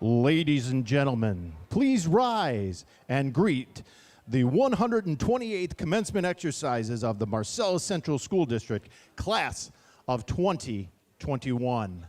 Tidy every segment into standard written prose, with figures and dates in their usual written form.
Ladies and gentlemen, please rise and greet the 128th commencement exercises of the Marcellus Central School District, class of 2021.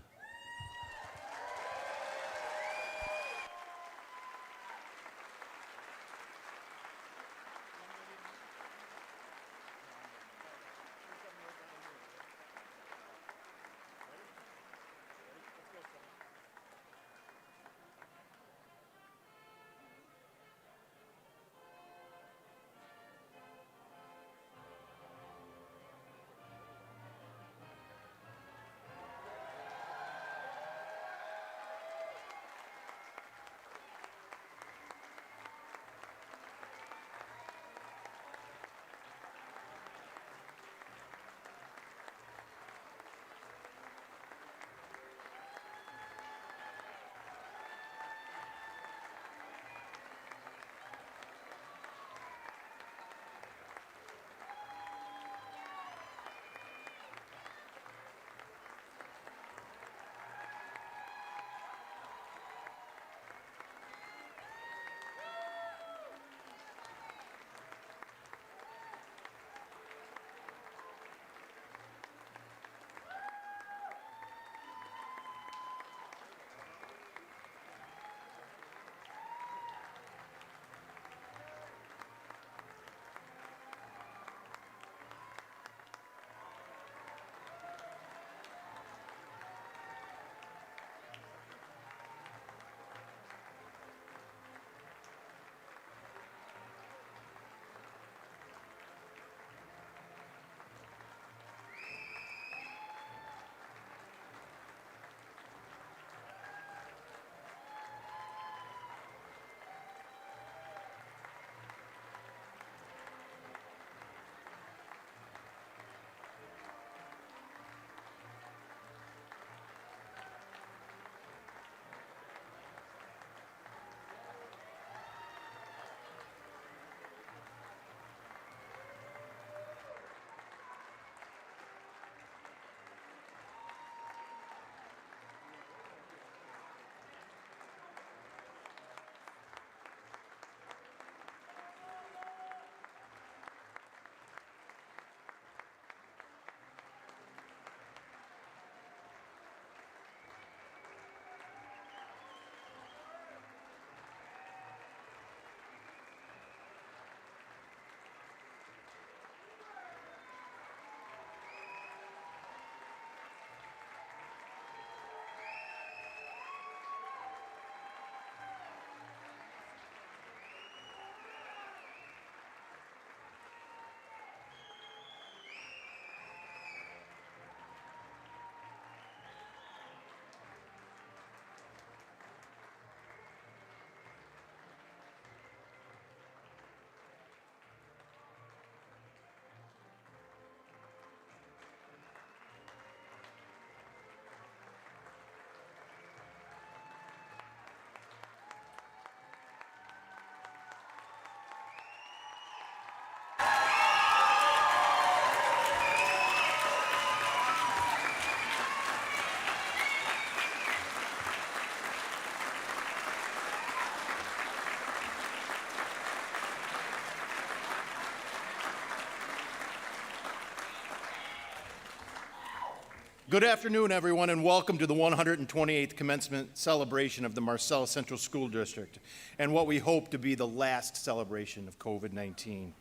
Good afternoon, everyone, and welcome to the 128th commencement celebration of the Marcellus Central School District, and what we hope to be the last celebration of COVID-19.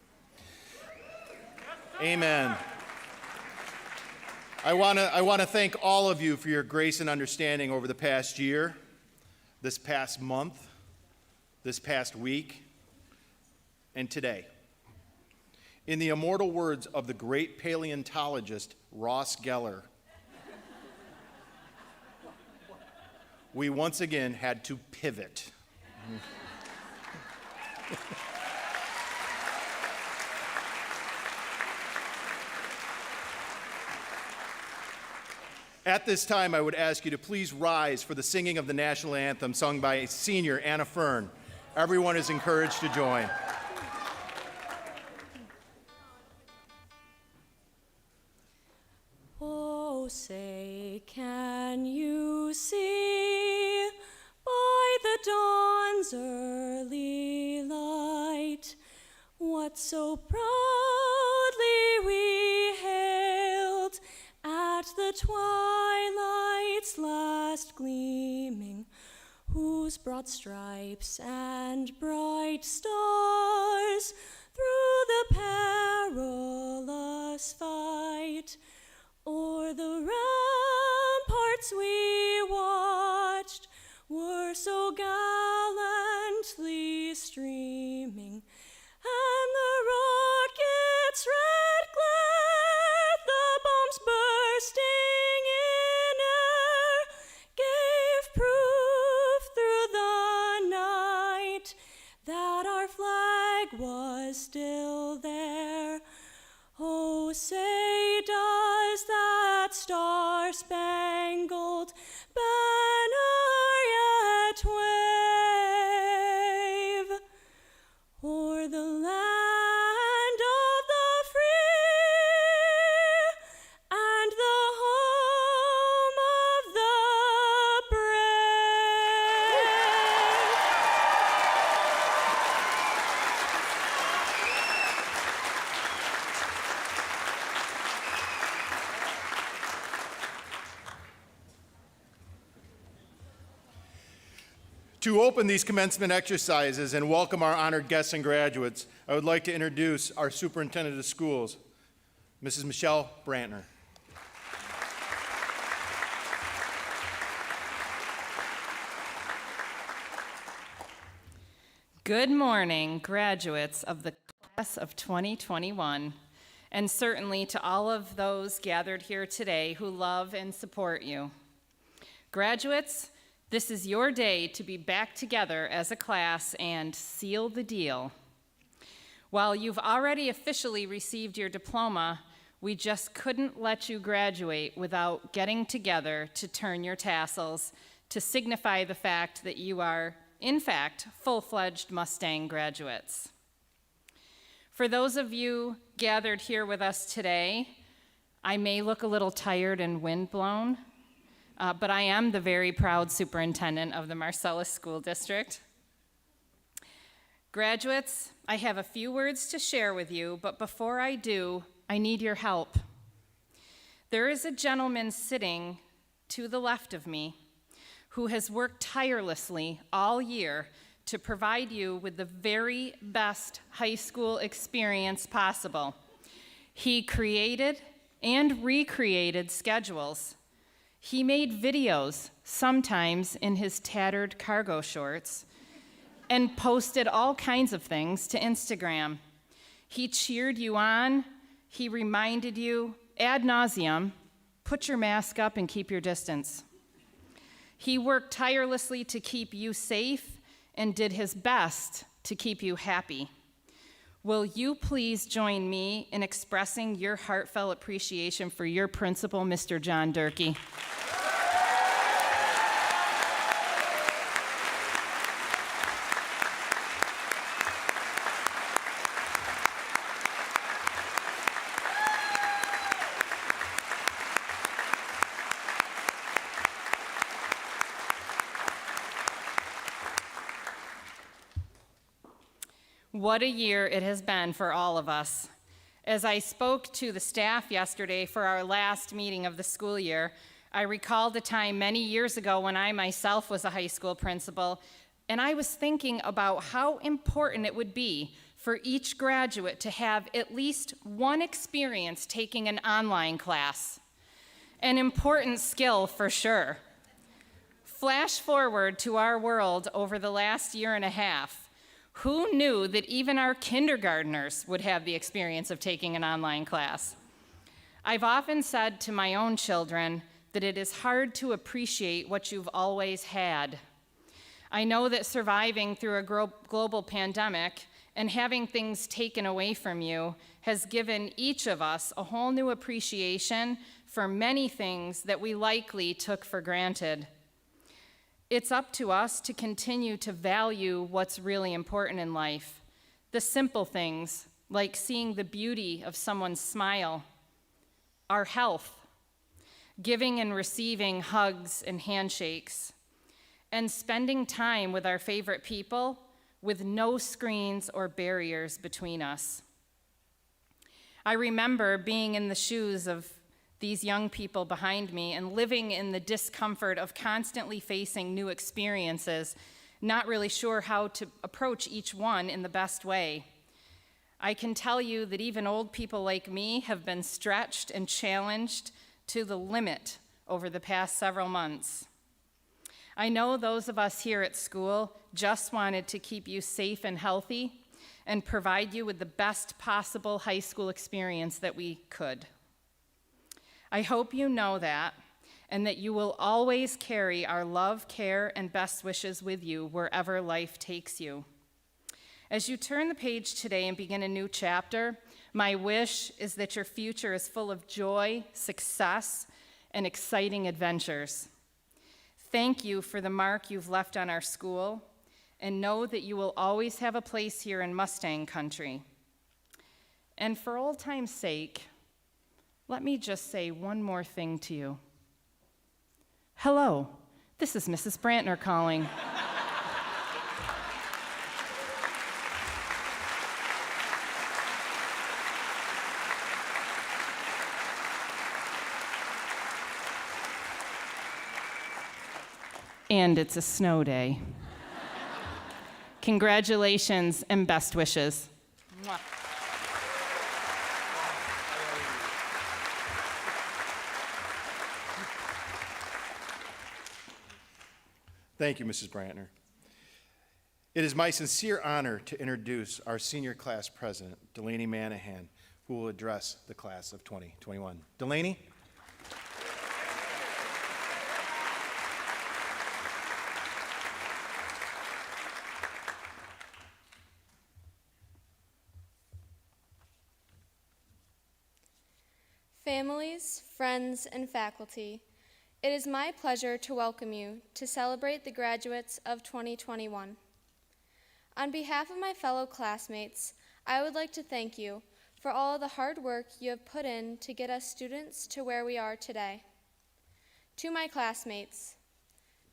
Amen. I want to thank all of you for your grace and understanding over the past year, this past month, this past week, and today. In the immortal words of the great paleontologist Ross Geller, we once again had to pivot. At this time, I would ask you to please rise for the singing of the national anthem sung by senior Anna Fern. Everyone is encouraged to join. Oh, say, can you see by the so proudly we hailed at the twilight's last gleaming, whose broad stripes and bright stars through the perilous fight o'er the ramparts we watched were so gallantly streaming, and the rocket's red glare, the bombs bursting in air, gave proof through the night that our flag was still there. Oh, say does that star-spangled banner yet wave o'er the land of the free and the home of the brave? To open these commencement exercises and welcome our honored guests and graduates, I would like to introduce our Superintendent of Schools, Mrs. Michelle Brantner. Good morning, graduates of the class of 2021, and certainly to all of those gathered here today who love and support you. Graduates, this is your day to be back together as a class and seal the deal. While you've already officially received your diploma, we just couldn't let you graduate without getting together to turn your tassels to signify the fact that you are, in fact, full-fledged Mustang graduates. For those of you gathered here with us today, I may look a little tired and windblown, but I am the very proud superintendent of the Marcellus School District. Graduates, I have a few words to share with you, but before I do, I need your help. There is a gentleman sitting to the left of me who has worked tirelessly all year to provide you with the very best high school experience possible. He created and recreated schedules. He made videos, sometimes in his tattered cargo shorts, and posted all kinds of things to Instagram. He cheered you on. He reminded you ad nauseum, put your mask up and keep your distance. He worked tirelessly to keep you safe and did his best to keep you happy. Will you please join me in expressing your heartfelt appreciation for your principal, Mr. John Durkee? What a year it has been for all of us. As I spoke to the staff yesterday for our last meeting of the school year, I recalled a time many years ago when I myself was a high school principal, and I was thinking about how important it would be for each graduate to have at least one experience taking an online class. An important skill for sure. Flash forward to our world over the last year and a half. Who knew that even our kindergartners would have the experience of taking an online class? I've often said to my own children that it is hard to appreciate what you've always had. I know that surviving through a global pandemic and having things taken away from you has given each of us a whole new appreciation for many things that we likely took for granted. It's up to us to continue to value what's really important in life. The simple things, like seeing the beauty of someone's smile, our health, giving and receiving hugs and handshakes, and spending time with our favorite people with no screens or barriers between us. I remember being in the shoes of these young people behind me and living in the discomfort of constantly facing new experiences, not really sure how to approach each one in the best way. I can tell you that even old people like me have been stretched and challenged to the limit over the past several months. I know those of us here at school just wanted to keep you safe and healthy and provide you with the best possible high school experience that we could. I hope you know that, and that you will always carry our love, care, and best wishes with you wherever life takes you. As you turn the page today and begin a new chapter, my wish is that your future is full of joy, success, and exciting adventures. Thank you for the mark you've left on our school, and know that you will always have a place here in Mustang Country. And for old time's sake, let me just say one more thing to you. Hello, this is Mrs. Brantner calling. And it's a snow day. Congratulations and best wishes. Mwah. Thank you, Mrs. Brantner. It is my sincere honor to introduce our senior class president, Delaney Manahan, who will address the class of 2021. Delaney? Families, friends, and faculty, it is my pleasure to welcome you to celebrate the graduates of 2021. On behalf of my fellow classmates, I would like to thank you for all of the hard work you have put in to get us students to where we are today. To my classmates,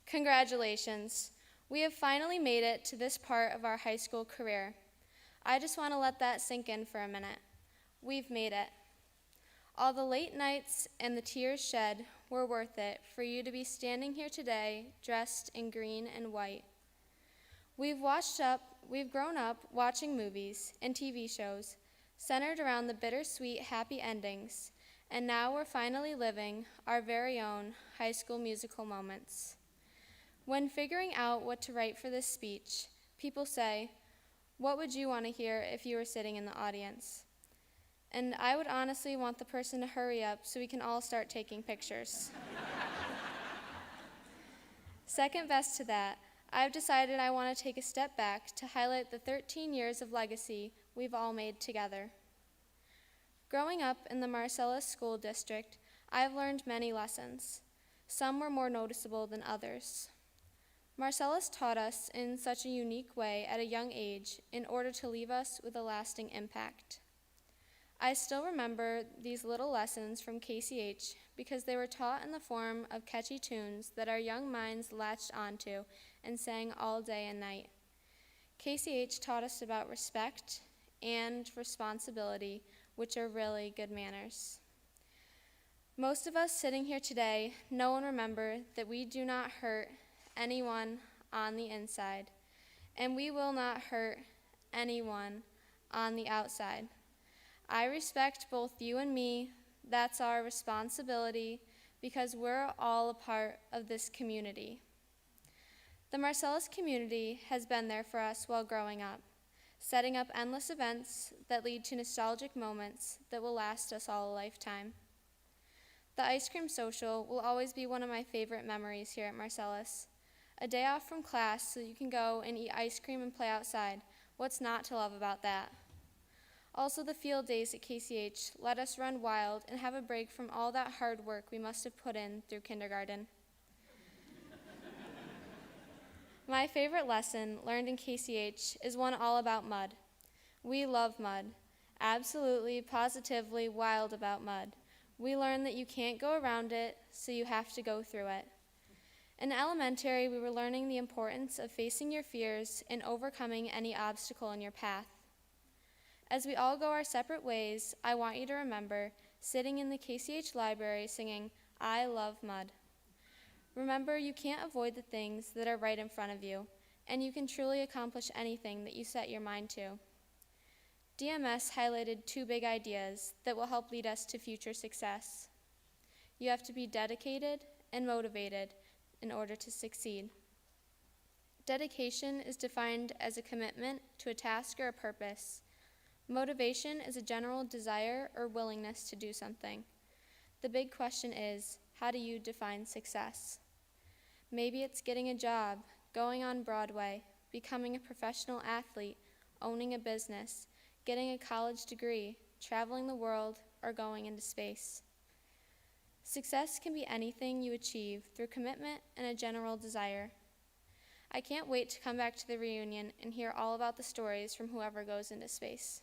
congratulations. We have finally made it to this part of our high school career. I just want to let that sink in for a minute. We've made it. All the late nights and the tears shed were worth it for you to be standing here today dressed in green and white. We've grown up watching movies and TV shows centered around the bittersweet happy endings, and now we're finally living our very own high school musical moments. When figuring out what to write for this speech, people say, "What would you want to hear if you were sitting in the audience?" And I would honestly want the person to hurry up so we can all start taking pictures. Second best to that, I've decided I want to take a step back to highlight the 13 years of legacy we've all made together. Growing up in the Marcellus School District, I've learned many lessons. Some were more noticeable than others. Marcellus taught us in such a unique way at a young age in order to leave us with a lasting impact. I still remember these little lessons from KCH because they were taught in the form of catchy tunes that our young minds latched onto and sang all day and night. KCH taught us about respect and responsibility, which are really good manners. Most of us sitting here today know and remember that we do not hurt anyone on the inside, and we will not hurt anyone on the outside. I respect both you and me. That's our responsibility because we're all a part of this community. The Marcellus community has been there for us while growing up, setting up endless events that lead to nostalgic moments that will last us all a lifetime. The ice cream social will always be one of my favorite memories here at Marcellus. A day off from class so you can go and eat ice cream and play outside. What's not to love about that? Also, the field days at KCH let us run wild and have a break from all that hard work we must have put in through kindergarten. My favorite lesson learned in KCH is one all about mud. We love mud. Absolutely, positively wild about mud. We learned that you can't go around it, so you have to go through it. In elementary, we were learning the importance of facing your fears and overcoming any obstacle in your path. As we all go our separate ways, I want you to remember sitting in the KCH library singing, "I Love Mud." Remember, you can't avoid the things that are right in front of you, and you can truly accomplish anything that you set your mind to. DMS highlighted 2 big ideas that will help lead us to future success. You have to be dedicated and motivated in order to succeed. Dedication is defined as a commitment to a task or a purpose. Motivation is a general desire or willingness to do something. The big question is, how do you define success? Maybe it's getting a job, going on Broadway, becoming a professional athlete, owning a business, getting a college degree, traveling the world, or going into space. Success can be anything you achieve through commitment and a general desire. I can't wait to come back to the reunion and hear all about the stories from whoever goes into space.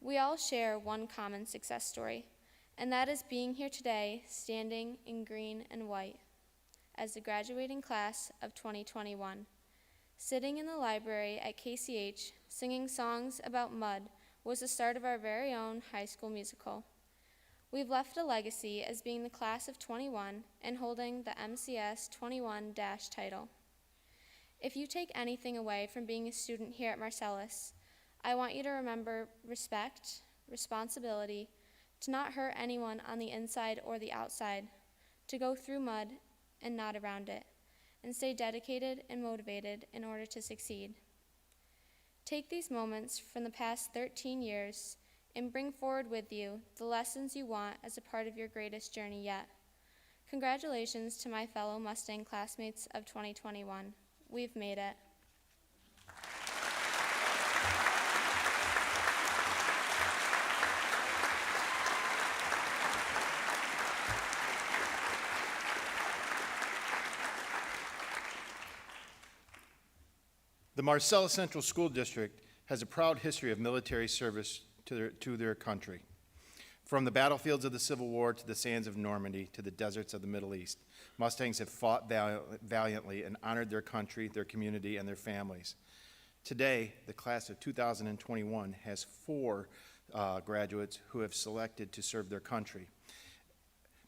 We all share one common success story, and that is being here today, standing in green and white, as the graduating class of 2021. Sitting in the library at KCH, singing songs about mud was the start of our very own high school musical. We've left a legacy as being the class of 21 and holding the MCS 21- title. If you take anything away from being a student here at Marcellus, I want you to remember respect, responsibility, to not hurt anyone on the inside or the outside, to go through mud and not around it, and stay dedicated and motivated in order to succeed. Take these moments from the past 13 years and bring forward with you the lessons you want as a part of your greatest journey yet. Congratulations to my fellow Mustang classmates of 2021. We've made it. The Marcellus Central School District has a proud history of military service to their country. From the battlefields of the Civil War to the sands of Normandy to the deserts of the Middle East, Mustangs have fought valiantly and honored their country, their community, and their families. Today, the class of 2021 has 4 graduates who have selected to serve their country.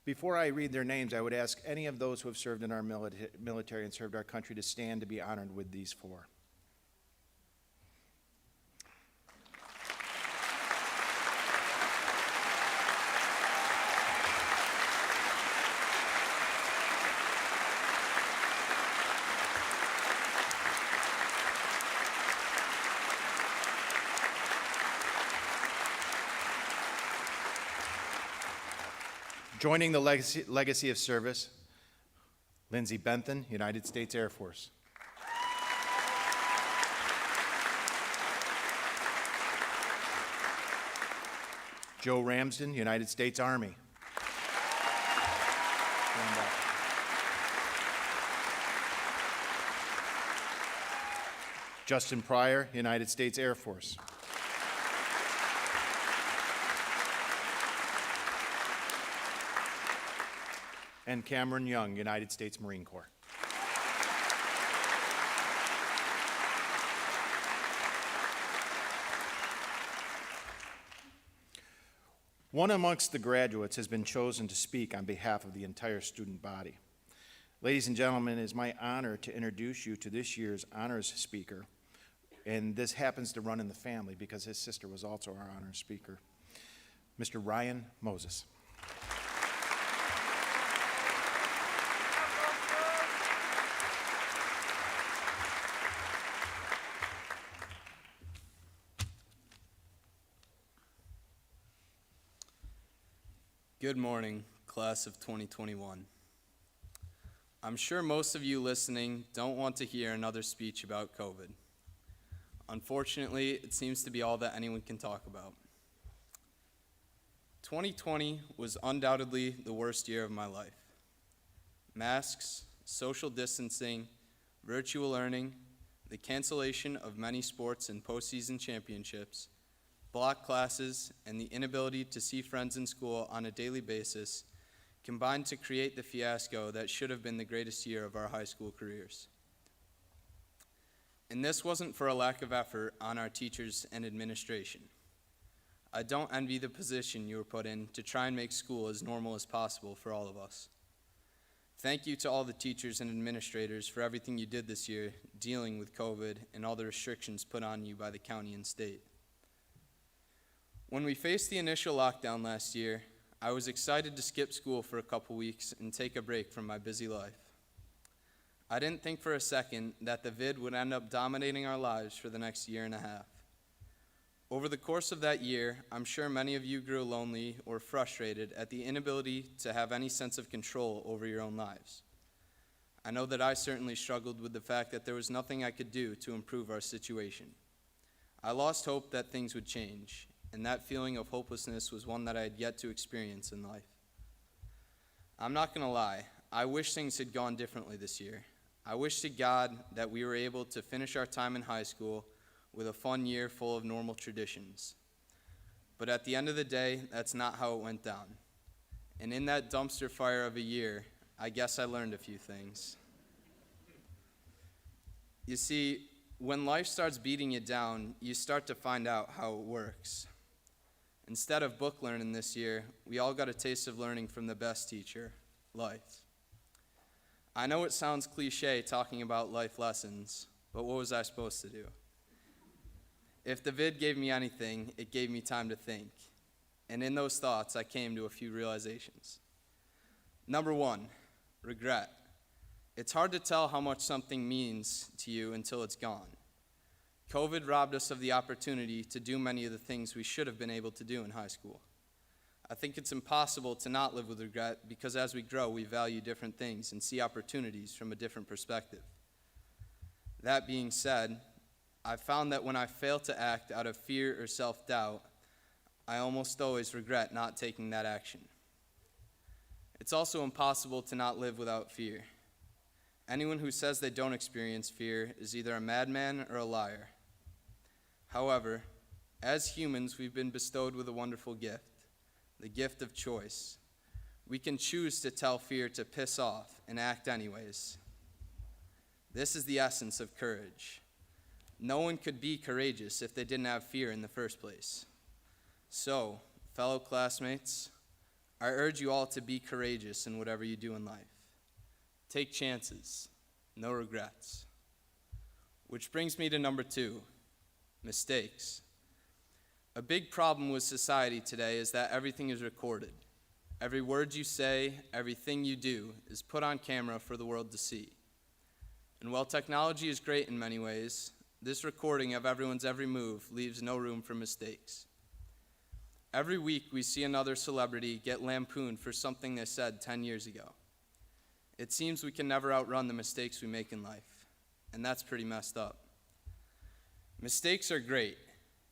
Before I read their names, I would ask any of those who have served in our military and served our country to stand to be honored with these 4. Joining the legacy of service, Lindsay Bentham, United States Air Force. Joe Ramsden, United States Army. Justin Pryor, United States Air Force. And Cameron Young, United States Marine Corps. One amongst the graduates has been chosen to speak on behalf of the entire student body. Ladies and gentlemen, it is my honor to introduce you to this year's honors speaker, and this happens to run in the family because his sister was also our honors speaker, Mr. Ryan Moses. Good morning, class of 2021. I'm sure most of you listening don't want to hear another speech about COVID. Unfortunately, it seems to be all that anyone can talk about. 2020 was undoubtedly the worst year of my life. Masks, social distancing, virtual learning, the cancellation of many sports and postseason championships, block classes, and the inability to see friends in school on a daily basis combined to create the fiasco that should have been the greatest year of our high school careers. And this wasn't for a lack of effort on our teachers and administration. I don't envy the position you were put in to try and make school as normal as possible for all of us. Thank you to all the teachers and administrators for everything you did this year dealing with COVID and all the restrictions put on you by the county and state. When we faced the initial lockdown last year, I was excited to skip school for a couple weeks and take a break from my busy life. I didn't think for a second that the vid would end up dominating our lives for the next year and a half. Over the course of that year, I'm sure many of you grew lonely or frustrated at the inability to have any sense of control over your own lives. I know that I certainly struggled with the fact that there was nothing I could do to improve our situation. I lost hope that things would change, and that feeling of hopelessness was one that I had yet to experience in life. I'm not going to lie, I wish things had gone differently this year. I wish to God that we were able to finish our time in high school with a fun year full of normal traditions. But at the end of the day, that's not how it went down. And in that dumpster fire of a year, I guess I learned a few things. You see, when life starts beating you down, you start to find out how it works. Instead of book learning this year, we all got a taste of learning from the best teacher, life. I know it sounds cliche talking about life lessons, but what was I supposed to do? If the vid gave me anything, it gave me time to think. And in those thoughts, I came to a few realizations. Number one, regret. It's hard to tell how much something means to you until it's gone. COVID robbed us of the opportunity to do many of the things we should have been able to do in high school. I think it's impossible to not live with regret because as we grow, we value different things and see opportunities from a different perspective. That being said, I've found that when I fail to act out of fear or self-doubt, I almost always regret not taking that action. It's also impossible to not live without fear. Anyone who says they don't experience fear is either a madman or a liar. However, as humans, we've been bestowed with a wonderful gift, the gift of choice. We can choose to tell fear to piss off and act anyways. This is the essence of courage. No one could be courageous if they didn't have fear in the first place. So, fellow classmates, I urge you all to be courageous in whatever you do in life. Take chances, no regrets. Which brings me to number two, mistakes. A big problem with society today is that everything is recorded. Every word you say, everything you do is put on camera for the world to see. And while technology is great in many ways, this recording of everyone's every move leaves no room for mistakes. Every week we see another celebrity get lampooned for something they said 10 years ago. It seems we can never outrun the mistakes we make in life, and that's pretty messed up. Mistakes are great.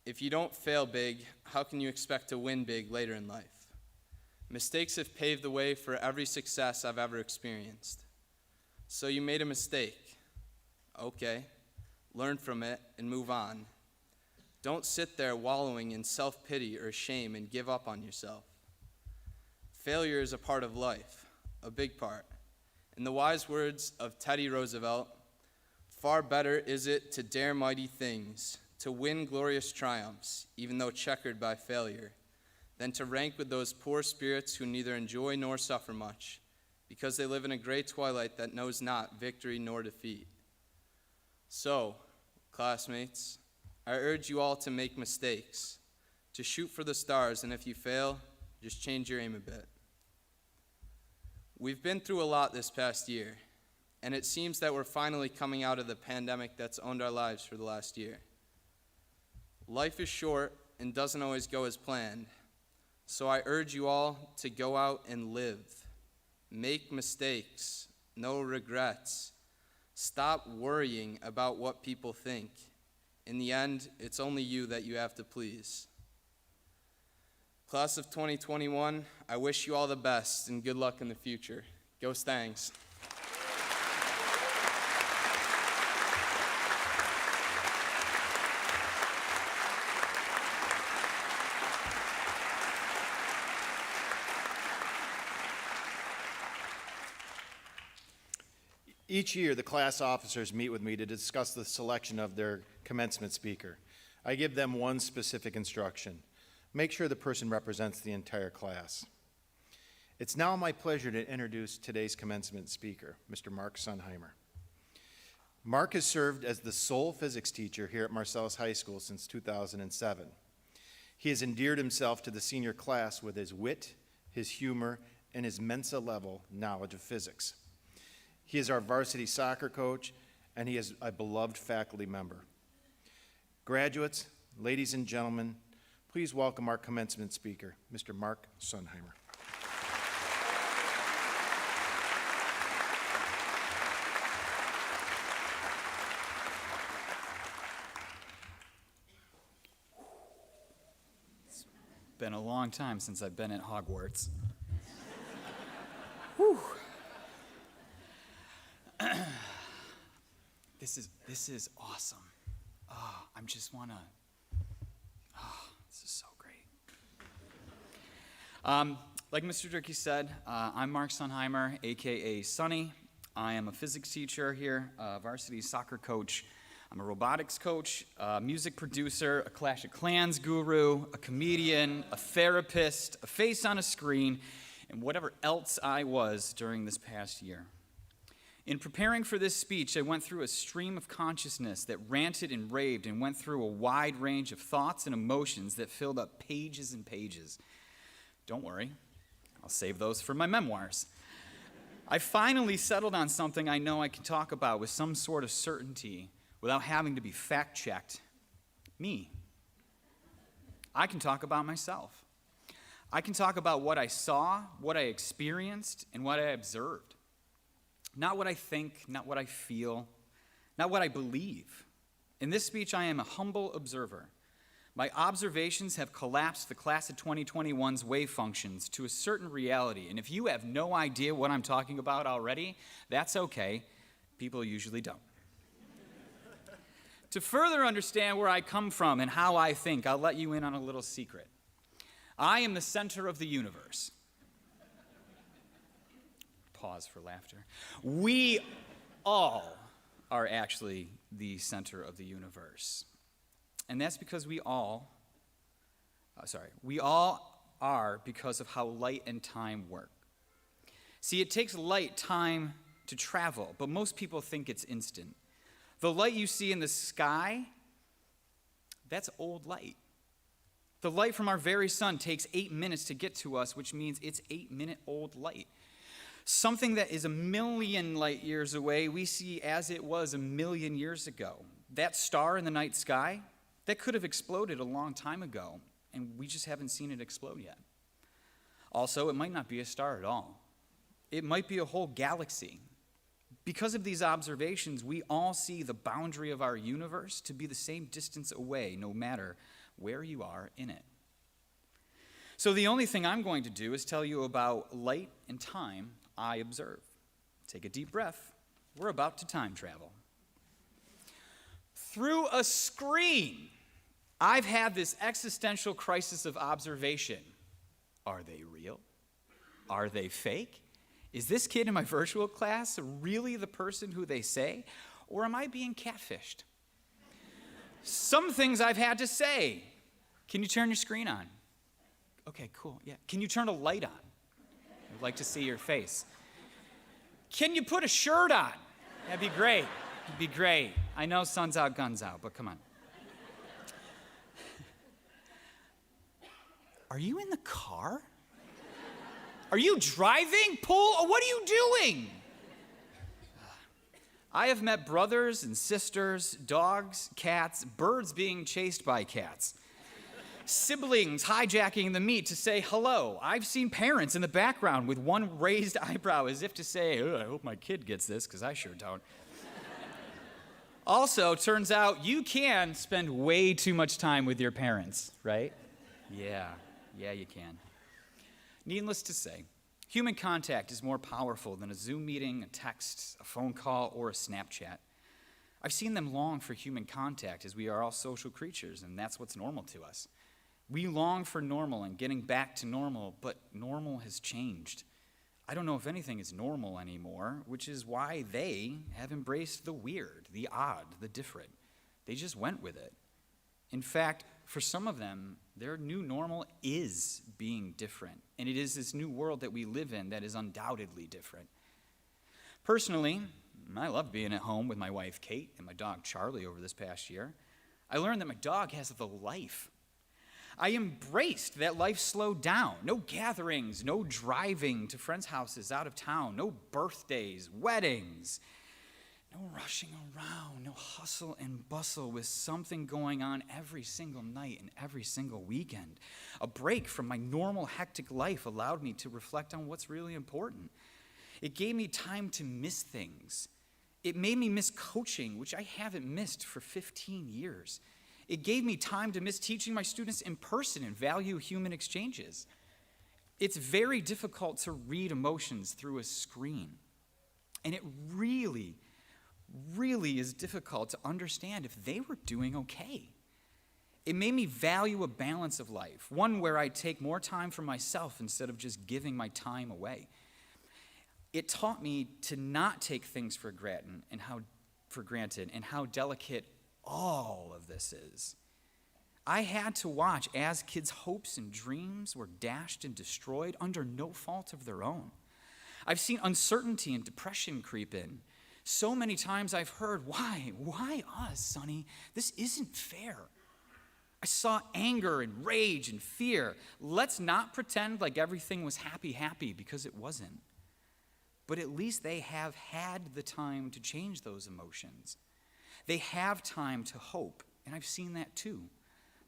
If you don't fail big, how can you expect to win big later in life? Mistakes have paved the way for every success I've ever experienced. So you made a mistake. Okay, learn from it and move on. Don't sit there wallowing in self-pity or shame and give up on yourself. Failure is a part of life, a big part. In the wise words of Teddy Roosevelt, far better is it to dare mighty things, to win glorious triumphs, even though checkered by failure, than to rank with those poor spirits who neither enjoy nor suffer much, because they live in a gray twilight that knows not victory nor defeat. So, classmates, I urge you all to make mistakes, to shoot for the stars, and if you fail, just change your aim a bit. We've been through a lot this past year, and it seems that we're finally coming out of the pandemic that's owned our lives for the last year. Life is short and doesn't always go as planned, so I urge you all to go out and live. Make mistakes, no regrets. Stop worrying about what people think. In the end, it's only you that you have to please. Class of 2021, I wish you all the best and good luck in the future. Go Stangs. Each year, the class officers meet with me to discuss the selection of their commencement speaker. I give them one specific instruction: make sure the person represents the entire class. It's now my pleasure to introduce today's commencement speaker, Mr. Mark Sunheimer. Mark has served as the sole physics teacher here at Marcellus High School since 2007. He has endeared himself to the senior class with his wit, his humor, and his Mensa-level knowledge of physics. He is our varsity soccer coach, and he is a beloved faculty member. Graduates, ladies and gentlemen, please welcome our commencement speaker, Mr. Mark Sunheimer. It's been a long time since I've been at Hogwarts. Whew. This is awesome. I just want to, this is so great. Like Mr. Durkee said, I'm Mark Sunheimer, AKA Sunny. I am a physics teacher here, a varsity soccer coach. I'm a robotics coach, a music producer, a Clash of Clans guru, a comedian, a therapist, a face on a screen, and whatever else I was during this past year. In preparing for this speech, I went through a stream of consciousness that ranted and raved and went through a wide range of thoughts and emotions that filled up pages and pages. Don't worry, I'll save those for my memoirs. I finally settled on something I know I can talk about with some sort of certainty without having to be fact-checked. Me. I can talk about myself. I can talk about what I saw, what I experienced, and what I observed. Not what I think, not what I feel, not what I believe. In this speech, I am a humble observer. My observations have collapsed the class of 2021's wave functions to a certain reality, and if you have no idea what I'm talking about already, that's okay. People usually don't. To further understand where I come from and how I think, I'll let you in on a little secret. I am the center of the universe. Pause for laughter. We all are actually the center of the universe. And that's because we all are because of how light and time work. See, it takes light time to travel, but most people think it's instant. The light you see in the sky, that's old light. The light from our very sun takes 8 minutes to get to us, which means it's 8-minute-old light. Something that is 1 million light years away, we see as it was 1 million years ago. That star in the night sky, that could have exploded a long time ago, and we just haven't seen it explode yet. Also, it might not be a star at all. It might be a whole galaxy. Because of these observations, we all see the boundary of our universe to be the same distance away, no matter where you are in it. So the only thing I'm going to do is tell you about light and time I observe. Take a deep breath. We're about to time travel. Through a screen, I've had this existential crisis of observation. Are they real? Are they fake? Is this kid in my virtual class really the person who they say? Or am I being catfished? Some things I've had to say. Can you turn your screen on? Okay, cool, yeah. Can you turn a light on? I'd like to see your face. Can you put a shirt on? That'd be great. It'd be great. I know sun's out, guns out, but come on. Are you in the car? Are you driving? Pull? What are you doing? I have met brothers and sisters, dogs, cats, birds being chased by cats. Siblings hijacking the meet to say hello. I've seen parents in the background with one raised eyebrow as if to say, I hope my kid gets this, because I sure don't. Also, turns out you can spend way too much time with your parents, right? Yeah, you can. Needless to say, human contact is more powerful than a Zoom meeting, a text, a phone call, or a Snapchat. I've seen them long for human contact, as we are all social creatures, and that's what's normal to us. We long for normal and getting back to normal, but normal has changed. I don't know if anything is normal anymore, which is why they have embraced the weird, the odd, the different. They just went with it. In fact, for some of them, their new normal is being different, and it is this new world that we live in that is undoubtedly different. Personally, I love being at home with my wife, Kate, and my dog, Charlie, over this past year. I learned that my dog has the life. I embraced that life slowed down. No gatherings, no driving to friends' houses out of town, no birthdays, weddings, no rushing around, no hustle and bustle with something going on every single night and every single weekend. A break from my normal hectic life allowed me to reflect on what's really important. It gave me time to miss things. It made me miss coaching, which I haven't missed for 15 years. It gave me time to miss teaching my students in person and value human exchanges. It's very difficult to read emotions through a screen. And it really is difficult to understand if they were doing okay. It made me value a balance of life, one where I take more time for myself instead of just giving my time away. It taught me to not take things for granted and how delicate all of this is. I had to watch as kids' hopes and dreams were dashed and destroyed under no fault of their own. I've seen uncertainty and depression creep in. So many times I've heard, why us, Sonny? This isn't fair. I saw anger and rage and fear. Let's not pretend like everything was happy, because it wasn't. But at least they have had the time to change those emotions. They have time to hope, and I've seen that too.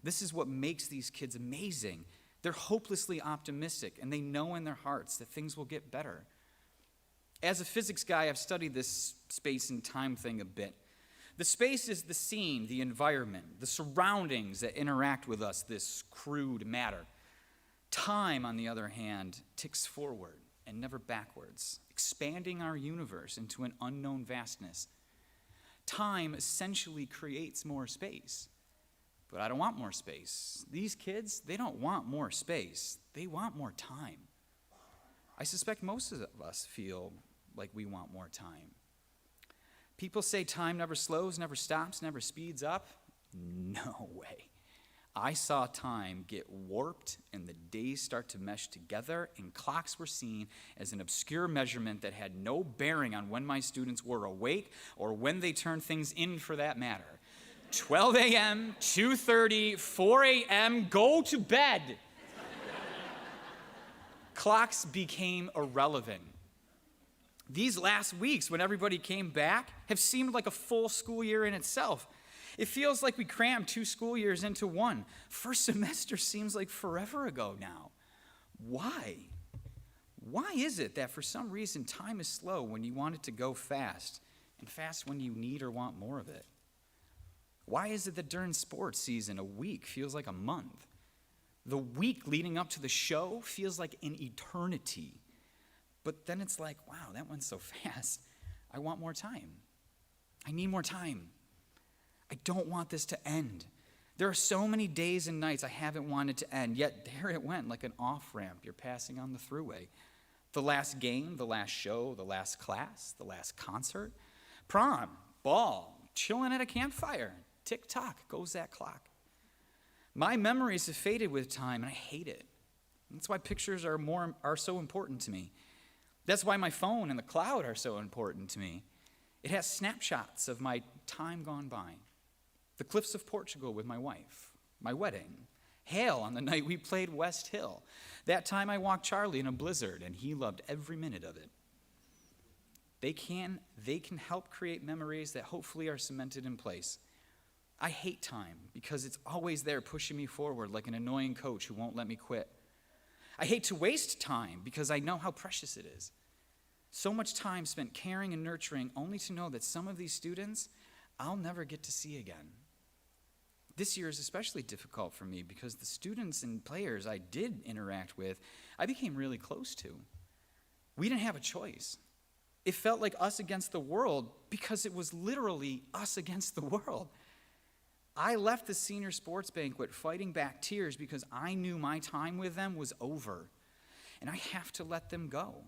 This is what makes these kids amazing. They're hopelessly optimistic, and they know in their hearts that things will get better. As a physics guy, I've studied this space and time thing a bit. The space is the scene, the environment, the surroundings that interact with us, this crude matter. Time, on the other hand, ticks forward and never backwards, expanding our universe into an unknown vastness. Time essentially creates more space. But I don't want more space. These kids, they don't want more space. They want more time. I suspect most of us feel like we want more time. People say time never slows, never stops, never speeds up. No way. I saw time get warped and the days start to mesh together, and clocks were seen as an obscure measurement that had no bearing on when my students were awake or when they turned things in for that matter. 12 a.m., 2:30, 4 a.m., go to bed. Clocks became irrelevant. These last weeks, when everybody came back, have seemed like a full school year in itself. It feels like we crammed 2 school years into one. First semester seems like forever ago now. Why? Why is it that for some reason time is slow when you want it to go fast, and fast when you need or want more of it? Why is it that during sports season, a week feels like a month? The week leading up to the show feels like an eternity. But then it's like, wow, that went so fast. I want more time. I need more time. I don't want this to end. There are so many days and nights I haven't wanted to end, yet there it went like an off-ramp you're passing on the thruway. The last game, the last show, the last class, the last concert, prom, ball, chilling at a campfire. Tick-tock goes that clock. My memories have faded with time, and I hate it. That's why pictures are so important to me. That's why my phone and the cloud are so important to me. It has snapshots of my time gone by. The cliffs of Portugal with my wife, my wedding, hail on the night we played West Hill, that time I walked Charlie in a blizzard, and he loved every minute of it. They can help create memories that hopefully are cemented in place. I hate time because it's always there pushing me forward like an annoying coach who won't let me quit. I hate to waste time because I know how precious it is. So much time spent caring and nurturing only to know that some of these students I'll never get to see again. This year is especially difficult for me because the students and players I did interact with, I became really close to. We didn't have a choice. It felt like us against the world because it was literally us against the world. I left the senior sports banquet fighting back tears because I knew my time with them was over, and I have to let them go.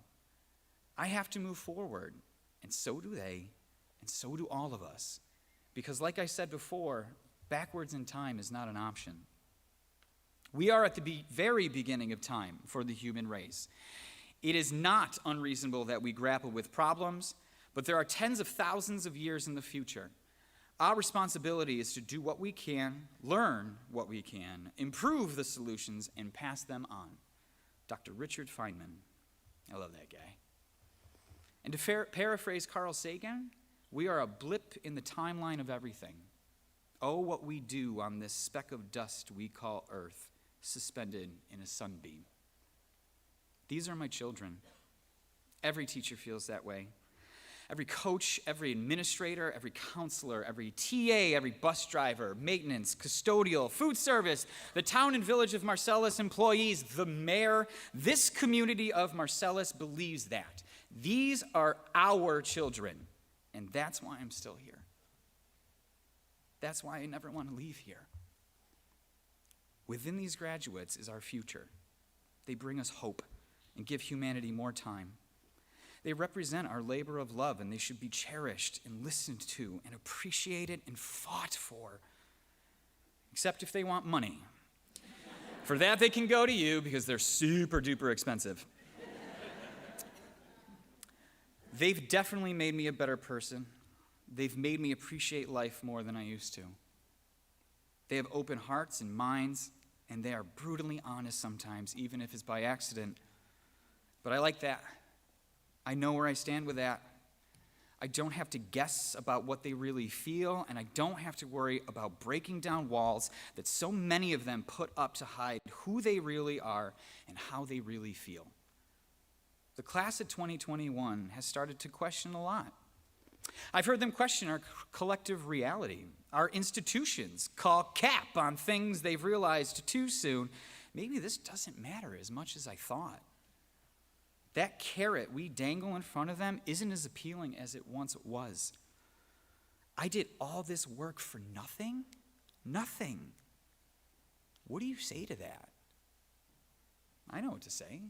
I have to move forward, and so do they, and so do all of us. Because like I said before, backwards in time is not an option. We are at the very beginning of time for the human race. It is not unreasonable that we grapple with problems, but there are tens of thousands of years in the future. Our responsibility is to do what we can, learn what we can, improve the solutions, and pass them on. Dr. Richard Feynman. I love that guy. And to paraphrase Carl Sagan, we are a blip in the timeline of everything. Oh, what we do on this speck of dust we call Earth, suspended in a sunbeam. These are my children. Every teacher feels that way. Every coach, every administrator, every counselor, every TA, every bus driver, maintenance, custodial, food service, the town and village of Marcellus employees, the mayor, this community of Marcellus believes that. These are our children, and that's why I'm still here. That's why I never want to leave here. Within these graduates is our future. They bring us hope and give humanity more time. They represent our labor of love, and they should be cherished and listened to and appreciated and fought for, except if they want money. For that, they can go to you because they're super duper expensive. They've definitely made me a better person. They've made me appreciate life more than I used to. They have open hearts and minds, and they are brutally honest sometimes, even if it's by accident. But I like that. I know where I stand with that. I don't have to guess about what they really feel, and I don't have to worry about breaking down walls that so many of them put up to hide who they really are and how they really feel. The class of 2021 has started to question a lot. I've heard them question our collective reality. Our institutions call cap on things they've realized too soon. Maybe this doesn't matter as much as I thought. That carrot we dangle in front of them isn't as appealing as it once was. I did all this work for nothing? Nothing. What do you say to that? I know what to say.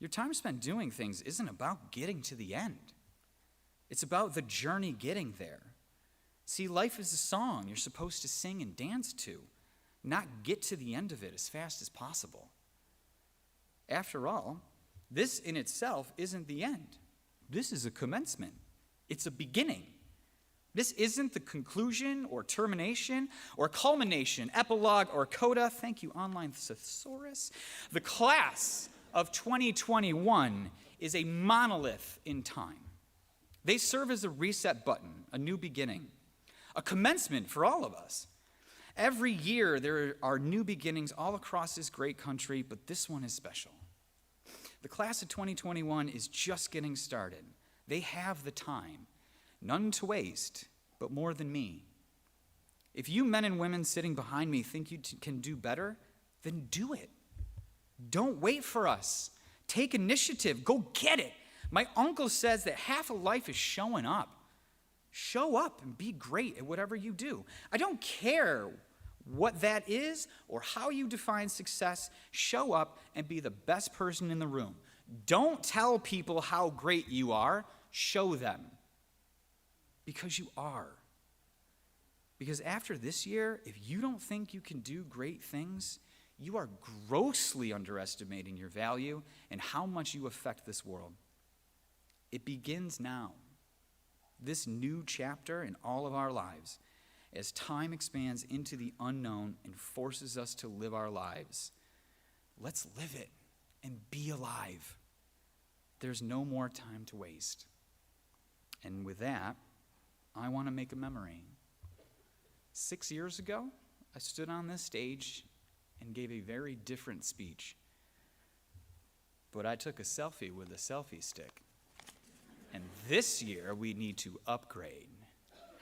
Your time spent doing things isn't about getting to the end. It's about the journey getting there. See, life is a song you're supposed to sing and dance to, not get to the end of it as fast as possible. After all, this in itself isn't the end. This is a commencement. It's a beginning. This isn't the conclusion or termination or culmination, epilogue or coda. Thank you, online thesaurus. The class of 2021 is a monolith in time. They serve as a reset button, a new beginning, a commencement for all of us. Every year there are new beginnings all across this great country, but this one is special. The class of 2021 is just getting started. They have the time, none to waste, but more than me. If you men and women sitting behind me think you can do better, then do it. Don't wait for us. Take initiative. Go get it. My uncle says that half of life is showing up. Show up and be great at whatever you do. I don't care what that is or how you define success. Show up and be the best person in the room. Don't tell people how great you are. Show them. Because you are. Because after this year, if you don't think you can do great things, you are grossly underestimating your value and how much you affect this world. It begins now. This new chapter in all of our lives, as time expands into the unknown and forces us to live our lives. Let's live it and be alive. There's no more time to waste. And with that, I want to make a memory. 6 years ago, I stood on this stage and gave a very different speech. But I took a selfie with a selfie stick. And this year, we need to upgrade.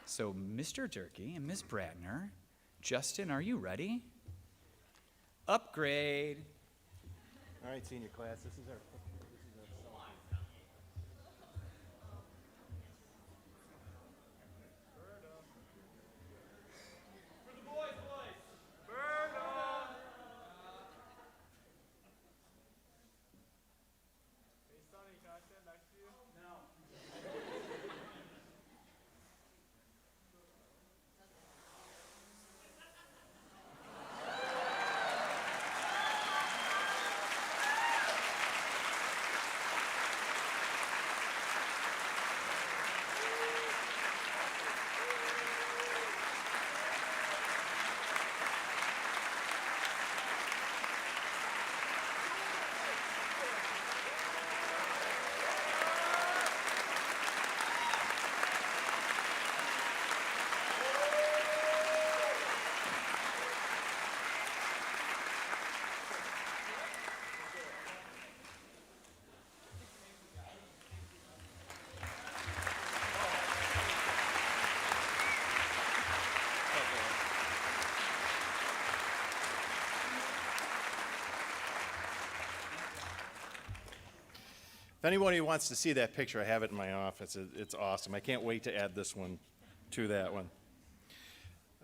So, Mr. Durkee and Ms. Bratner, Justin, are you ready? Upgrade. All right, senior class, this is our song. Sunny, can I stand next anybody wants to see that picture, I have it in my office. It's awesome. I can't wait to add this one to that one.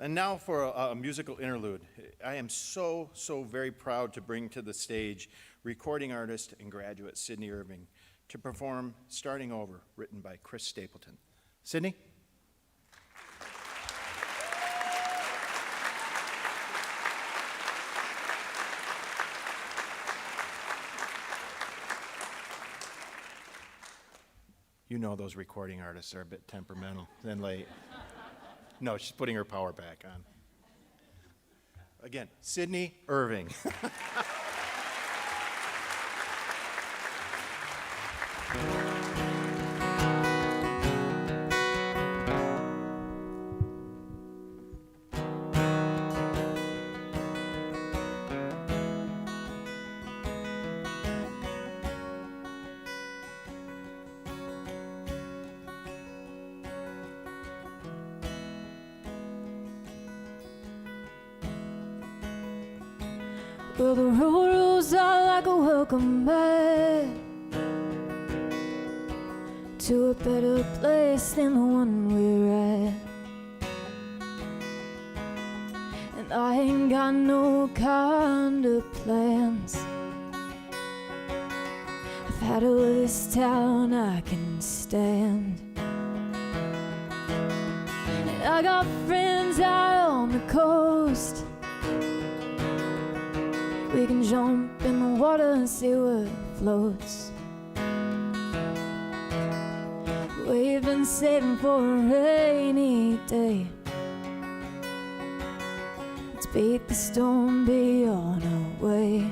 And now for a musical interlude. I am so very proud to bring to the stage recording artist and graduate Sydney Irving to perform Starting Over, written by Chris Stapleton. Sydney? You know those recording artists are a bit temperamental and late. No, she's putting her power back on. Again, Sydney Irving. Well, the roads are like a welcome back to a better place than the one we're at. And I ain't got no kind of plans. I've had all this town I can stand. And I got friends out on the coast. We can jump in the water and see where it floats. We've been saving for a rainy day. Let's beat the storm, be on our way.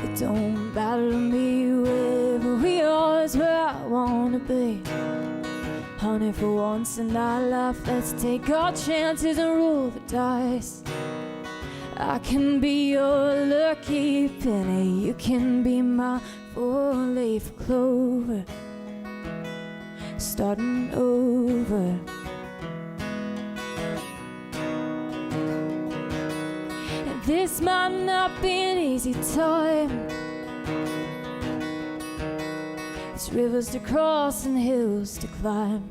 It don't matter to me, wherever we are is where I wanna be. Honey, for once in our life, let's take our chances and roll the dice. I can be your lucky penny, you can be my four-leaf clover. Starting over. And this might not be an easy time. It's rivers to cross and hills to climb.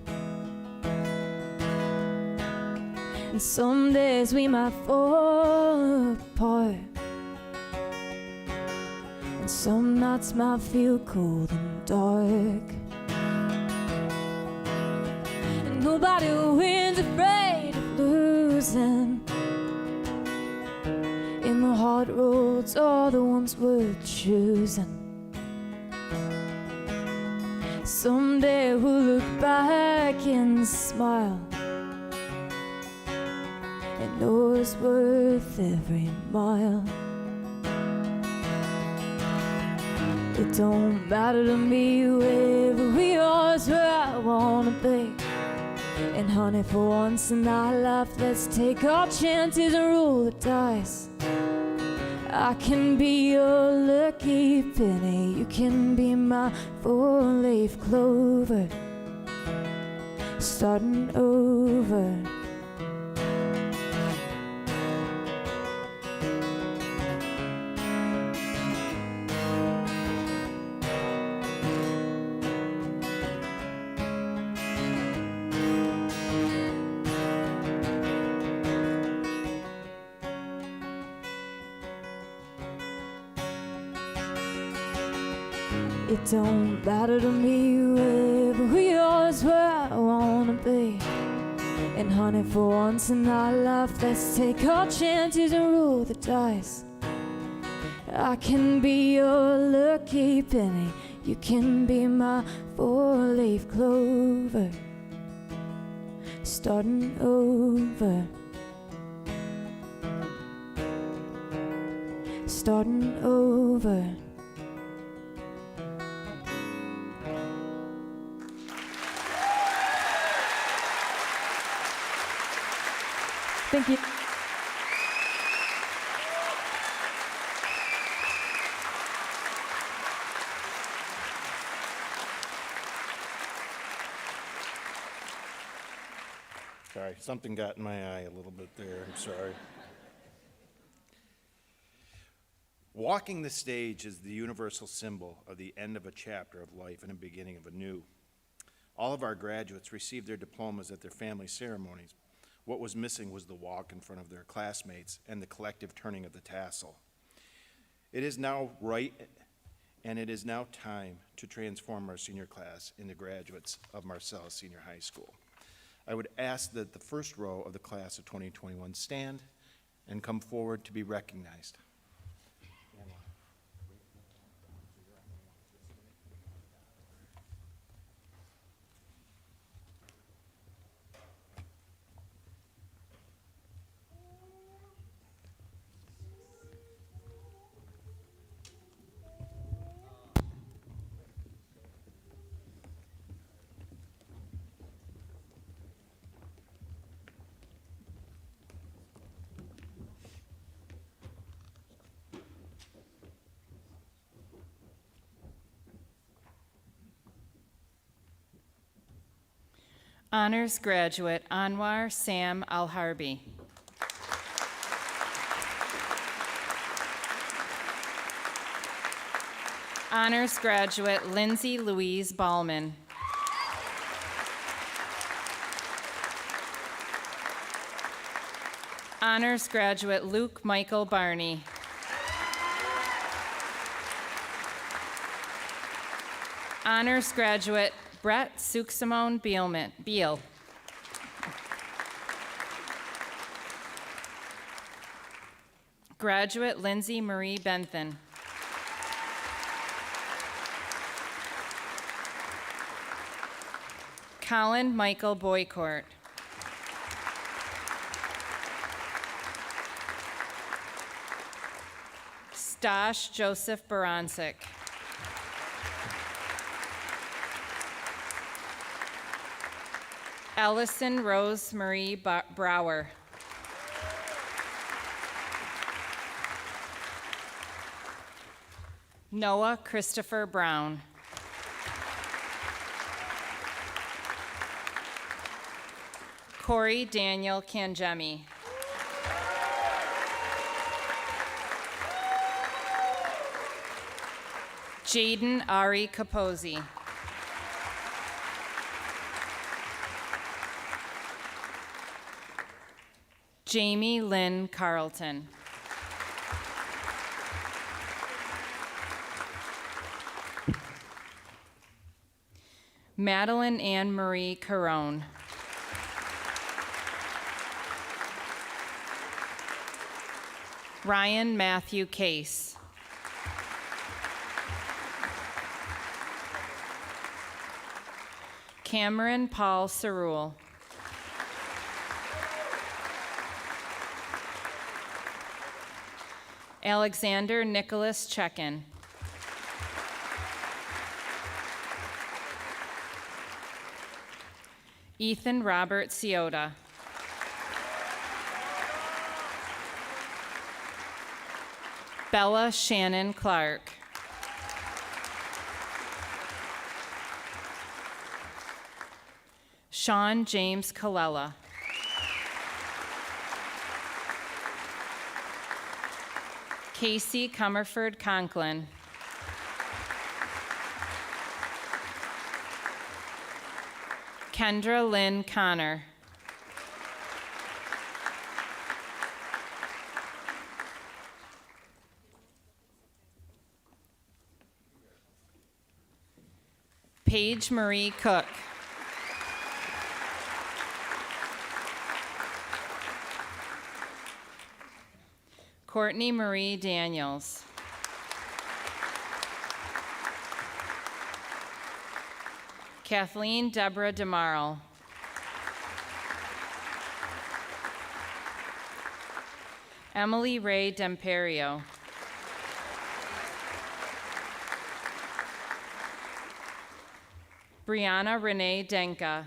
And some days we might fall apart, and some nights might feel cold and dark. And nobody wins afraid of losing. In the hard roads are the ones worth choosing. Someday we'll look back and smile and know it's worth every mile. It don't matter to me, wherever we are is where I wanna be. And honey, for once in our life, let's take our chances and roll the dice. I can be your lucky penny, you can be my four-leaf clover. Starting over. It don't matter to me, wherever we are is where I wanna be. And honey, for once in our life, let's take our chances and roll the dice. I can be your lucky penny, you can be my four-leaf clover. Starting over. Starting over. Thank you. Sorry, something got in my eye a little bit there. I'm sorry. Walking the stage is the universal symbol of the end of a chapter of life and a beginning of a new. All of our graduates received their diplomas at their family ceremonies. What was missing was the walk in front of their classmates and the collective turning of the tassel. It is now right, and it is now time to transform our senior class into graduates of Marcellus Senior High School. I would ask that the first row of the class of 2021 stand and come forward to be recognized. Honors graduate Anwar Sam Al-Harbi. Honors graduate Lindsay Louise Ballman. Honors graduate Luke Michael Barney. Honors graduate Brett Suxamone Beal. Graduate Lindsay Marie Bentham. Colin Michael Boycourt. Stosh Joseph Baranczyk. Ellison Rose Marie Brower. Noah Christopher Brown. Corey Daniel Kangemi. Jaden Ari Capozzi. Jamie Lynn Carlton. Madeline Ann Marie Carone. Ryan Matthew Case. Cameron Paul Cerule. Alexander Nicholas Chekin. Ethan Robert Ciota. Bella Shannon Clark. Sean James Colella. Casey Comerford Conklin. Kendra Lynn Connor. Paige Marie Cook. Courtney Marie Daniels. Kathleen Deborah DeMarle. Emily Ray Demperio. Brianna Renee Denka.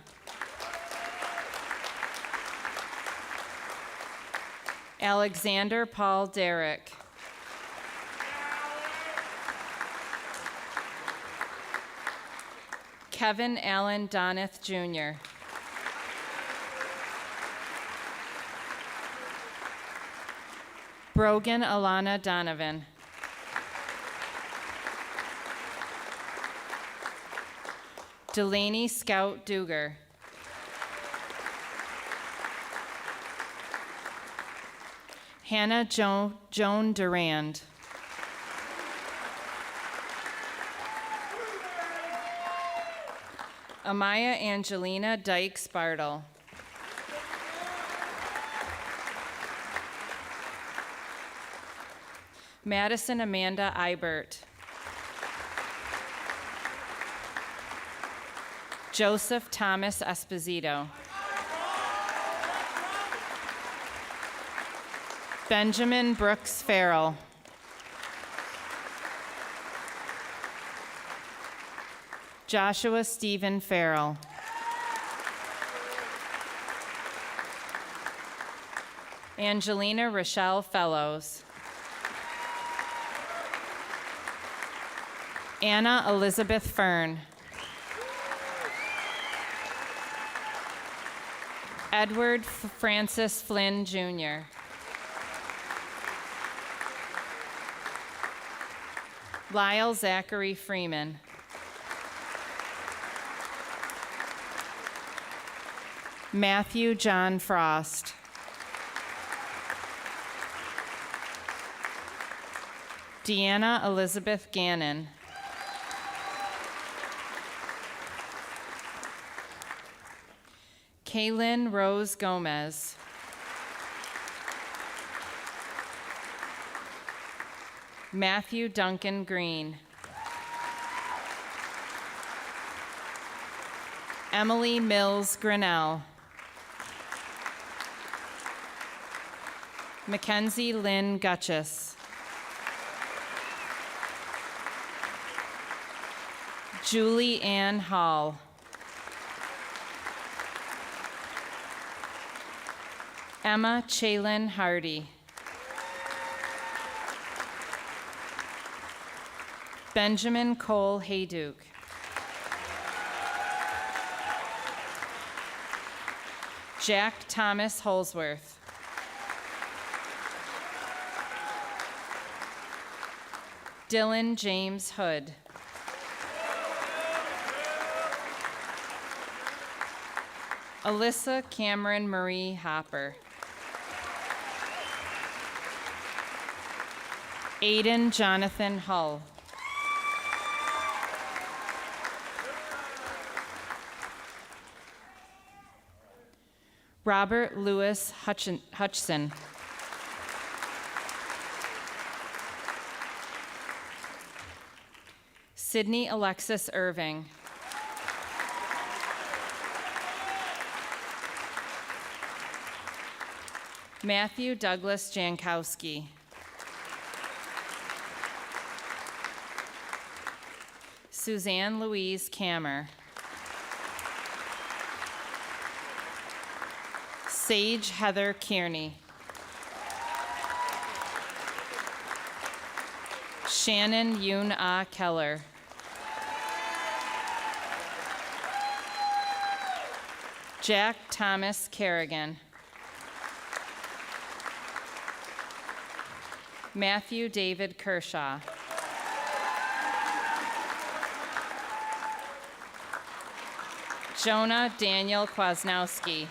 Alexander Paul Derrick. Kevin Allen Doneth Jr. Brogan Alana Donovan. Delaney Scout Duger. Hannah Joan Durand. Amaya Angelina Dykes Bartle. Madison Amanda Ibert. Joseph Thomas Esposito. Benjamin Brooks Farrell. Joshua Stephen Farrell. Angelina Rochelle Fellows. Anna Elizabeth Fern. Edward Francis Flynn, Jr. Lyle Zachary Freeman. Matthew John Frost. Deanna Elizabeth Gannon. Kaylin Rose Gomez. Matthew Duncan Green. Emily Mills Grinnell. Mackenzie Lynn Gutchess. Julie Ann Hall. Emma Chaylin Hardy. Benjamin Cole Hayduke. Jack Thomas Holsworth. Dylan James Hood. Alyssa Cameron Marie Hopper. Aiden Jonathan Hull. Robert Lewis Hutchson. Sydney Alexis Irving. Matthew Douglas Jankowski. Suzanne Louise Kammer. Sage Heather Kearney. Shannon Yoon Ah Keller. Jack Thomas Kerrigan. Matthew David Kershaw. Jonah Daniel Kwasnowski.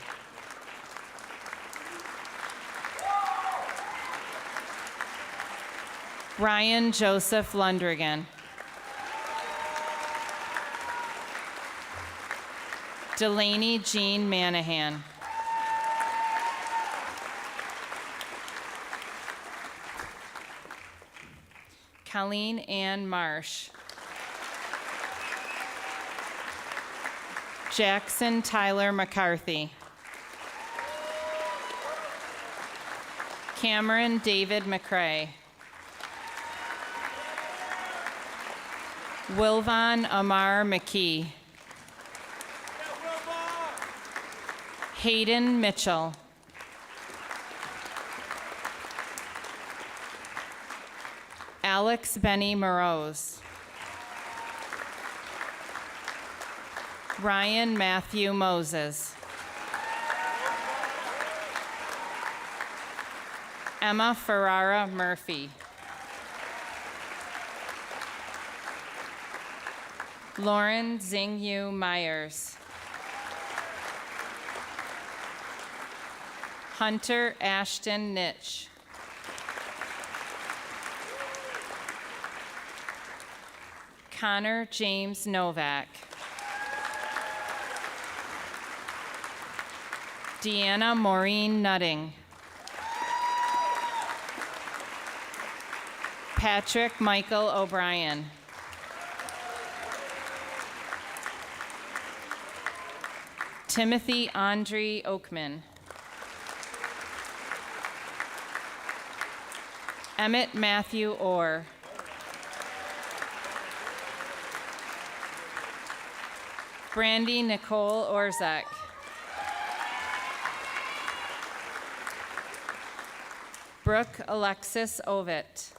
Ryan Joseph Lundrigan. Delaney Jean Manahan. Colleen Ann Marsh. Jackson Tyler McCarthy. Cameron David McCrae. Wilvon Amar McKee. Hayden Mitchell. Alex Benny Morose. Ryan Matthew Moses. Emma Ferrara Murphy. Lauren Zingyu Myers. Hunter Ashton Nitch. Connor James Novak. Deanna Maureen Nutting. Patrick Michael O'Brien. Timothy Andre Oakman. Emmett Matthew Orr. Brandy Nicole Orzek. Brooke Alexis Ovett.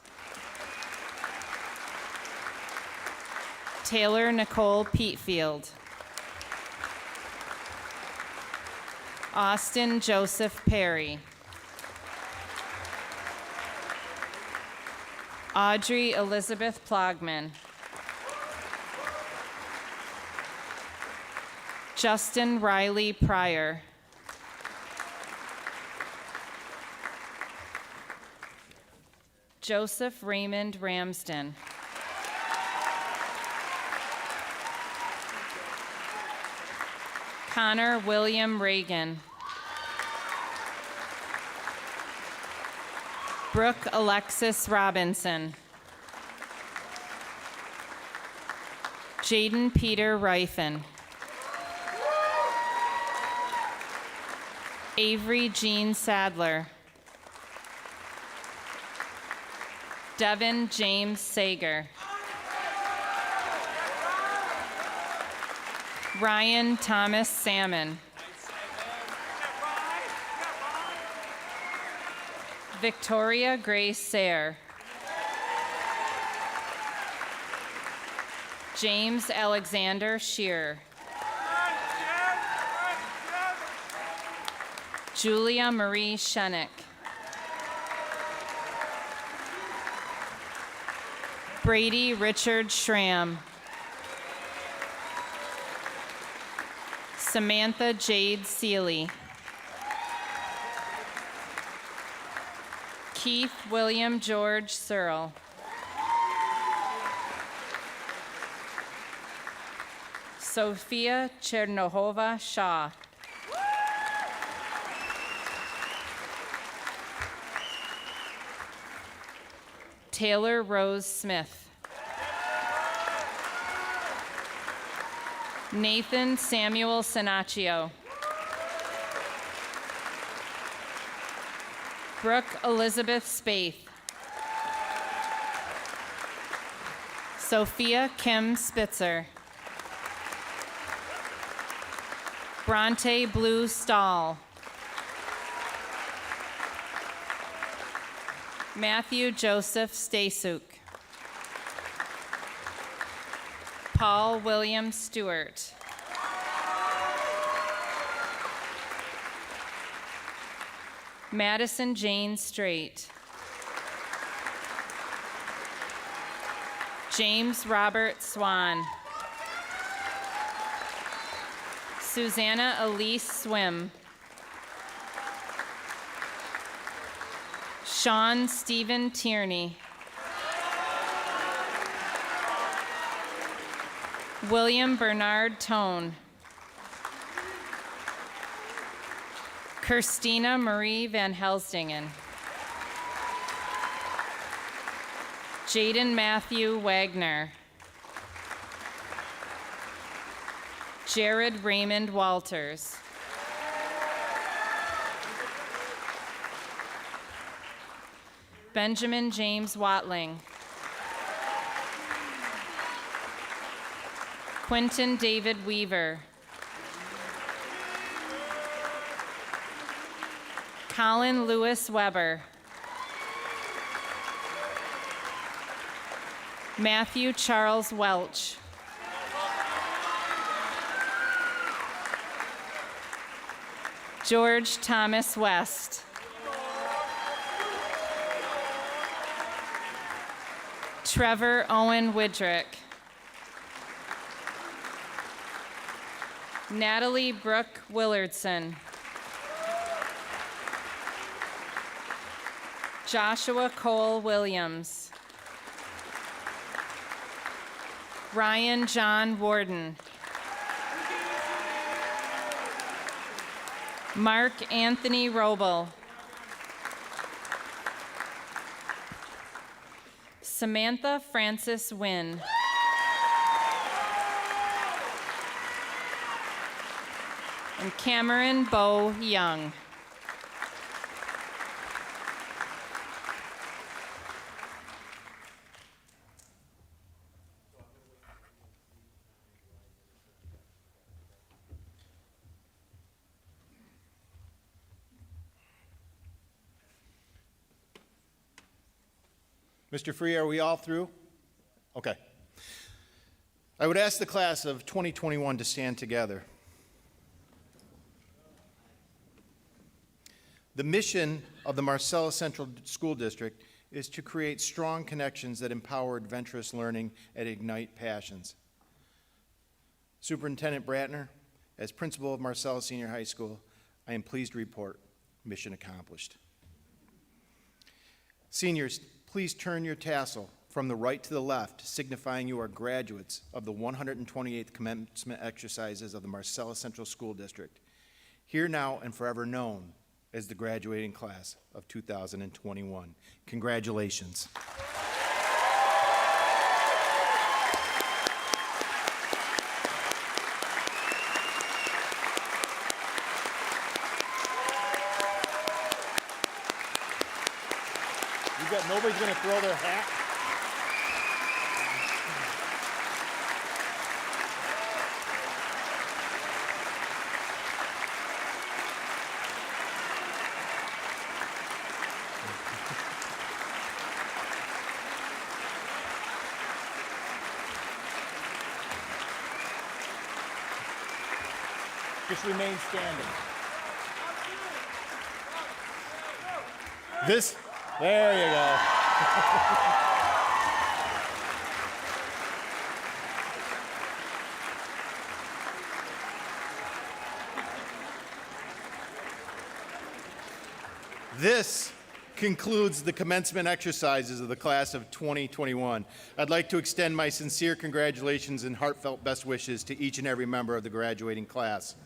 Taylor Nicole Peatfield. Austin Joseph Perry. Audrey Elizabeth Plogman. Justin Riley Pryor. Joseph Raymond Ramsden. Connor William Reagan. Brooke Alexis Robinson. Jaden Peter Rifen. Avery Jean Sadler. Devin James Sager. Ryan Thomas Salmon. Victoria Grace Sayre. James Alexander Shearer. Julia Marie Shenick. Brady Richard Schramm. Samantha Jade Seeley. Keith William George Searle. Sophia Chernohova Shaw. Taylor Rose Smith. Nathan Samuel Sinaccio. Brooke Elizabeth Spaeth. Sophia Kim Spitzer. Bronte Blue Stahl. Matthew Joseph Stasuk. Paul William Stewart. Madison Jane Straight. James Robert Swan. Susanna Elise Swim. Sean Stephen Tierney. William Bernard Tone. Kirstina Marie Van Helsdingen. Jaden Matthew Wagner. Jared Raymond Walters. Benjamin James Watling. Quentin David Weaver. Colin Lewis Weber. Matthew Charles Welch. George Thomas West. Trevor Owen Widrick. Natalie Brooke Willardson. Joshua Cole Williams. Ryan John Warden. Mark Anthony Robel. Samantha Francis Wynn. And Cameron Bo Young. Mr. Free, are we all through? Okay. I would ask the class of 2021 to stand together. The mission of the Marcellus Central School District is to create strong connections that empower adventurous learning and ignite passions. Superintendent Bratner, as principal of Marcellus Senior High School, I am pleased to report mission accomplished. Seniors, please turn your tassel from the right to the left, signifying you are graduates of the 128th commencement exercises of the Marcellus Central School District, here now and forever known as the graduating class of 2021. Congratulations. Nobody's going to throw their hat. Just remain standing. There you go. This concludes the commencement exercises of the class of 2021. I'd like to extend my sincere congratulations and heartfelt best wishes to each and every member of the graduating class.